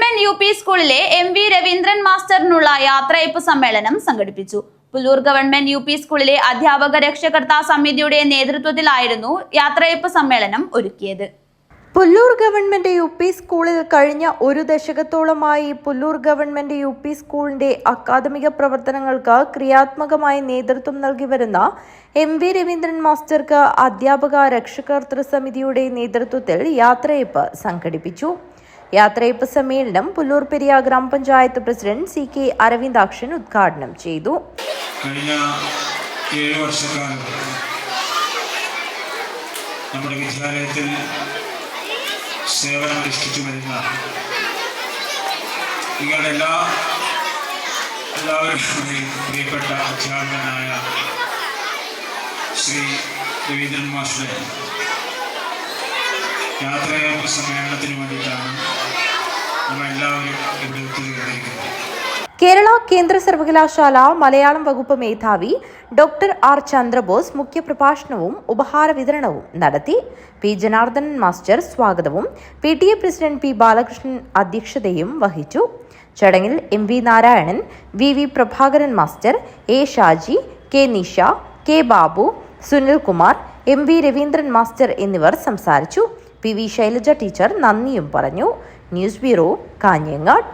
Government UP. സ്കൂളിലെ MV Raveendran മാസ്റ്ററിനുള്ള യാത്രയയപ്പ് സമ്മേളനം സംഘടിപ്പിച്ചു. Pullur government UP. സ്കൂളിലെ അധ്യാപക രക്ഷകർത്താ സമിതിയുടെ നേതൃത്വത്തിലായിരുന്നു യാത്രയയപ്പ് സമ്മേളനം ഒരുക്കിയത്. Pullur government UP. സ്കൂളിൽ കഴിഞ്ഞ ഒരു ദശകത്തോളമായി പുല്ലൂർ ഗവൺമെന്റ് യു.പി. സ്കൂളിന്റെ അക്കാദമിക പ്രവർത്തനങ്ങൾക്ക് ക്രിയാത്മകമായി നേതൃത്വം നൽകി വരുന്ന MV രവീന്ദ്രൻ മാസ്റ്റർക്ക് അധ്യാപക രക്ഷകർതൃ സമിതിയുടെ നേതൃത്വത്തിൽ യാത്രയയപ്പ് സംഘടിപ്പിച്ചു. യാത്രയയപ്പ് സമ്മേളനം പുല്ലൂർ പെരിയ ഗ്രാമപഞ്ചായത്ത് പ്രസിഡന്റ് CK അരവിന്ദാക്ഷൻ ഉദ്ഘാടനം ചെയ്തു. കഴിഞ്ഞ 7 വർഷക്കാലം നമ്മുടെ വിദ്യാലയത്തിൽ സേവനമനുഷ്ഠിച്ചു വരുന്ന നിങ്ങളുടെ എല്ലാവരും പ്രിയപ്പെട്ട അധ്യാപകനായ ശ്രീ രവീന്ദ്രൻ മാസ്റ്റർ യാത്രയയപ്പ് സമ്മേളനത്തിന് വേണ്ടിയിട്ടാണ് നമ്മളെല്ലാവരും ഇവിടെ ഒത്തുചേർന്നിരിക്കുന്നത്. കേരള കേന്ദ്ര സർവകലാശാല മലയാളം വകുപ്പ് മേധാവി ഡോക്ടർ R. ചന്ദ്രബോസ് മുഖ്യപ്രഭാഷണവും ഉപഹാര വിതരണവും നടത്തി. P. ജനാർദ്ദനൻ മാസ്റ്റർ സ്വാഗതവും PTA പ്രസിഡന്റ് P. ബാലകൃഷ്ണൻ അധ്യക്ഷതയും വഹിച്ചു. ചടങ്ങിൽ MV Narayanan, VV Prabhakaran master, A. Shaji, K. Nisha, K. Babu, Sunil Kumar, MV Raveendran master എന്നിവർ സംസാരിച്ചു. PV ശൈലജ ടീച്ചർ നന്ദിയും പറഞ്ഞു. News bureau, Kanhangad.